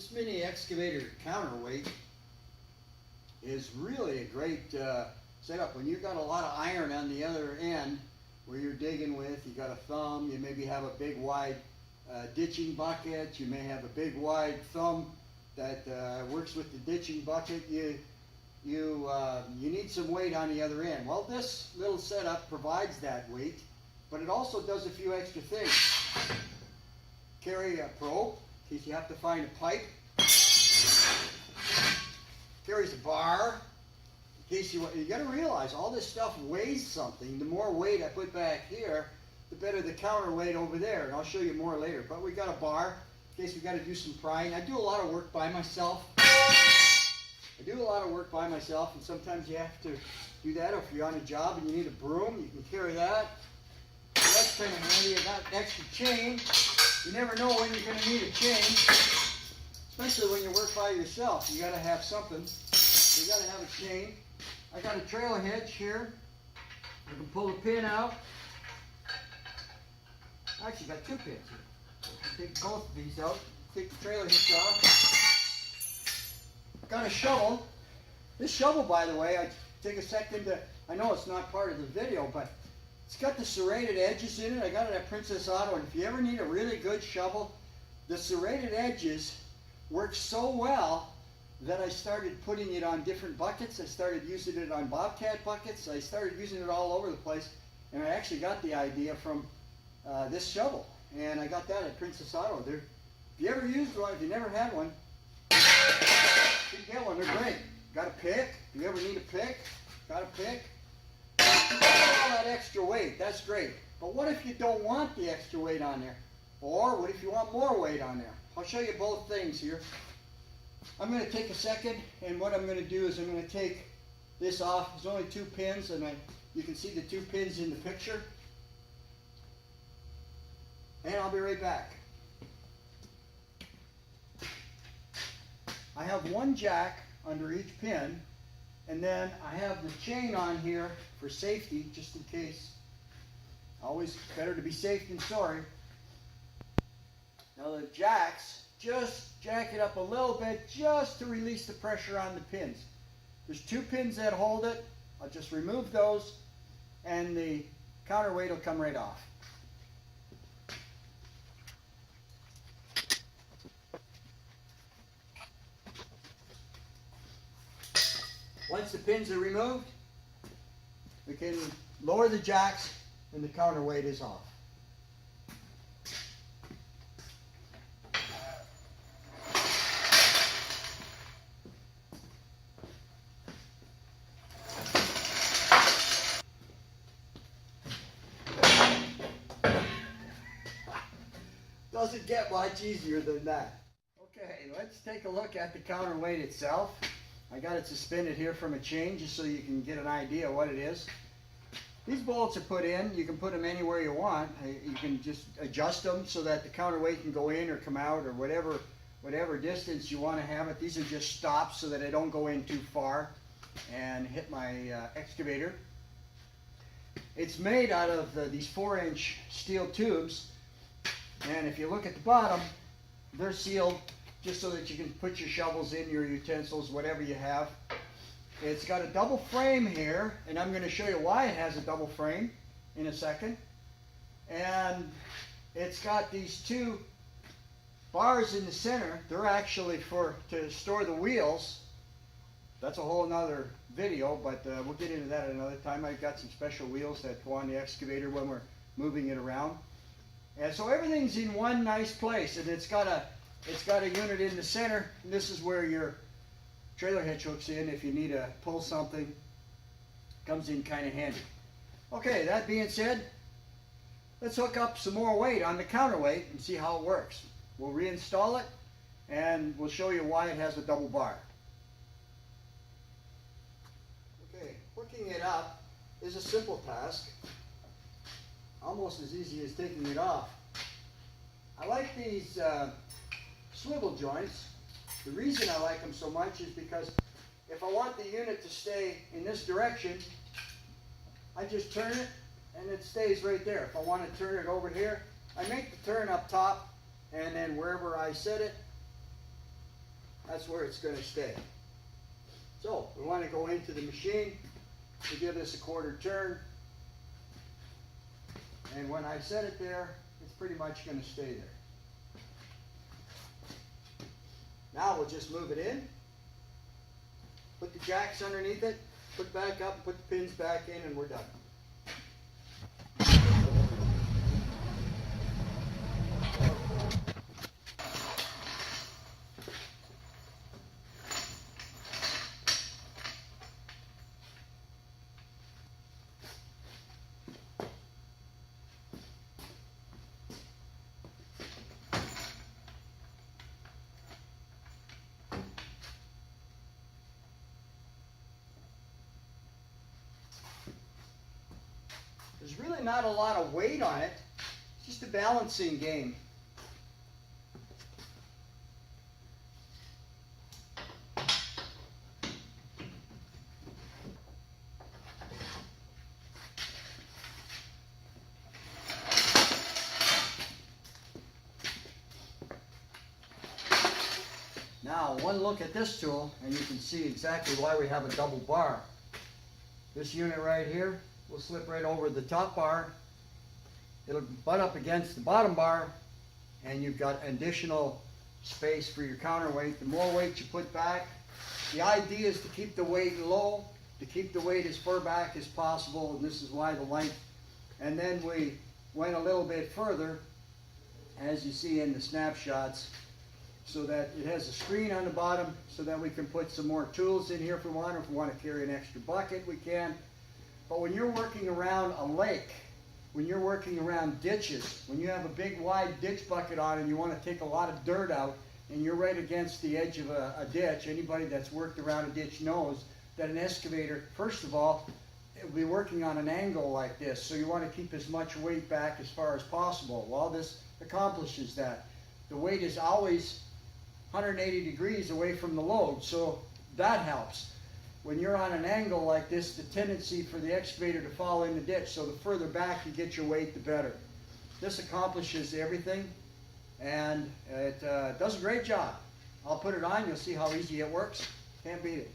This mini excavator counterweight is really a great setup. When you've got a lot of iron on the other end where you're digging with, you got a thumb, you maybe have a big wide ditching bucket, you may have a big wide thumb that works with the ditching bucket, you need some weight on the other end. Well, this little setup provides that weight, but it also does a few extra things. Carry a probe in case you have to find a pipe. Carries a bar in case you got to realize all this stuff weighs something. The more weight I put back here, the better the counterweight over there, and I'll show you more later. But we got a bar in case we got to do some prying. I do a lot of work by myself. And sometimes you have to do that. Or if you're on a job and you need a broom, you can carry that. So that's kind of handy. You got an extra chain. You never know when you're going to need a chain, especially when you work by yourself. You got to have something. You got to have a chain. I got a trailer hitch here. I can pull the pin out. I actually got two pins here. Take both of these out. Take the trailer hitch off. Got a shovel. This shovel, by the way, I take a second to, I know it's not part of the video, but it's got the serrated edges in it. I got it at Princess Auto, and if you ever need a really good shovel, the serrated edges work so well that I started putting it on different buckets. I started using it on Bobcat buckets. I started using it all over the place, and I actually got the idea from this shovel, and I got that at Princess Auto. If you ever used one, if you never had one, you can get one. They're great. Got a pick. If you ever need a pick, got a pick. All that extra weight, that's great. But what if you don't want the extra weight on there? Or what if you want more weight on there? I'll show you both things here. I'm going to take a second, and what I'm going to do is I'm going to take this off. There's only two pins, and you can see the two pins in the picture. And I'll be right back. I have one jack under each pin, and then I have the chain on here for safety, just in case. Always better to be safe than sorry. Now the jacks, just jack it up a little bit just to release the pressure on the pins. There's two pins that hold it. I'll just remove those, and the counterweight will come right off. Once the pins are removed, we can lower the jacks and the counterweight is off. Doesn't get much easier than that. Okay, let's take a look at the counterweight itself. I got it suspended here from a chain just so you can get an idea of what it is. These bolts are put in. You can put them anywhere you want. You can just adjust them so that the counterweight can go in or come out, or whatever distance you want to have it. These are just stops so that I don't go in too far and hit my excavator. It's made out of these 4-inch steel tubes, and if you look at the bottom, they're sealed just so that you can put your shovels in, your utensils, whatever you have. It's got a double frame here, and I'm going to show you why it has a double frame in a second. And it's got these two bars in the center. They're actually to store the wheels. That's a whole nother video, but we'll get into that another time. I've got some special wheels that go on the excavator when we're moving it around. And so everything's in one nice place, and it's got a unit in the center, and this is where your trailer hitch hooks in if you need to pull something. Comes in kind of handy. Okay, that being said, let's hook up some more weight on the counterweight and see how it works. We'll reinstall it, and we'll show you why it has a double bar. Okay, hooking it up is a simple task. Almost as easy as taking it off. I like these swivel joints. The reason I like them so much is because if I want the unit to stay in this direction, I just turn it and it stays right there. If I want to turn it over here, I make the turn up top, and then wherever I set it, that's where it's going to stay. So we want to go into the machine to give this a quarter turn. And when I set it there, it's pretty much going to stay there. Now we'll just move it in, put the jacks underneath it, put it back up, put the pins back in, and we're done. There's really not a lot of weight on it. It's just a balancing game. Now, one look at this tool and you can see exactly why we have a double bar. This unit right here will slip right over the top bar. It'll butt up against the bottom bar, and you've got additional space for your counterweight. The more weight you put back, the idea is to keep the weight low, to keep the weight as far back as possible, and this is why the length. And then we went a little bit further, as you see in the snapshots, so that it has a screen on the bottom so that we can put some more tools in here if we want, or if we want to carry an extra bucket, we can. But when you're working around a lake, when you're working around ditches, when you have a big wide ditch bucket on and you want to take a lot of dirt out and you're right against the edge of a ditch, anybody that's worked around a ditch knows that an excavator, first of all, it will be working on an angle like this, so you want to keep as much weight back as far as possible. Well, this accomplishes that. The weight is always 180 degrees away from the load, so that helps. When you're on an angle like this, the tendency for the excavator to fall in the ditch, so the further back you get your weight, the better. This accomplishes everything, and it does a great job. I'll put it on, you'll see how easy it works. Can't beat it.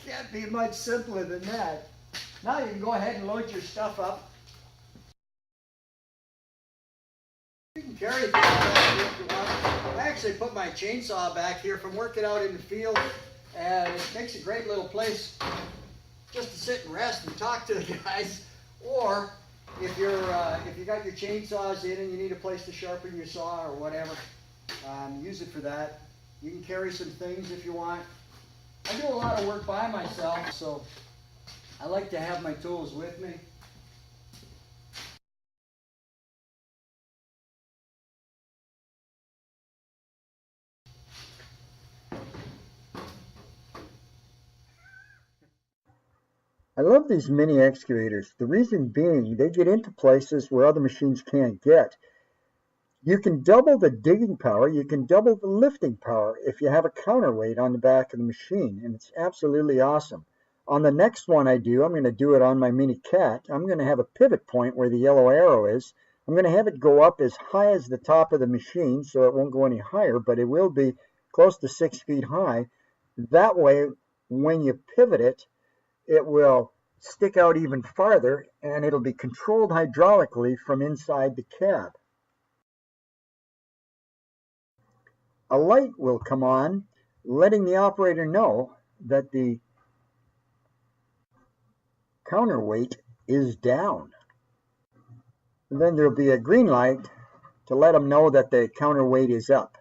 Can't be much simpler than that. Now you can go ahead and load your stuff up. You can carry things back here if you want. I actually put my chainsaw back here from working out in the field, and it makes a great little place just to sit and rest and talk to the guys. Or if you got your chainsaws in and you need a place to sharpen your saw or whatever, use it for that. You can carry some things if you want. I do a lot of work by myself, so I like to have my tools with me. I love these mini excavators. The reason being, they get into places where other machines can't get. You can double the digging power, you can double the lifting power if you have a counterweight on the back of the machine, and it's absolutely awesome. On the next one I do, I'm going to do it on my Mini Cat. I'm going to have a pivot point where the yellow arrow is. I'm going to have it go up as high as the top of the machine, so it won't go any higher, but it will be close to 6 feet high. That way, when you pivot it, it will stick out even farther, and it'll be controlled hydraulically from inside the cab. A light will come on, letting the operator know that the counterweight is down. And then there'll be a green light to let them know that the counterweight is up.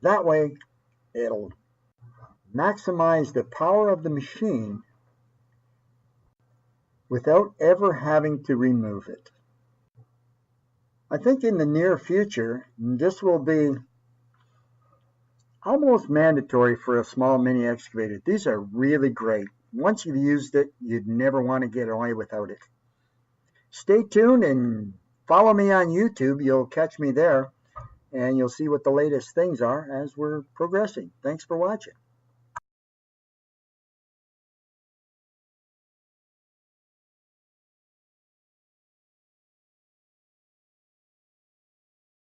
That way, it'll maximize the power of the machine without ever having to remove it. I think in the near future, this will be almost mandatory for a small mini excavator. These are really great. Once you've used it, you'd never want to get away without it. Stay tuned and follow me on YouTube. You'll catch me there, and you'll see what the latest things are as we're progressing. Thanks for watching.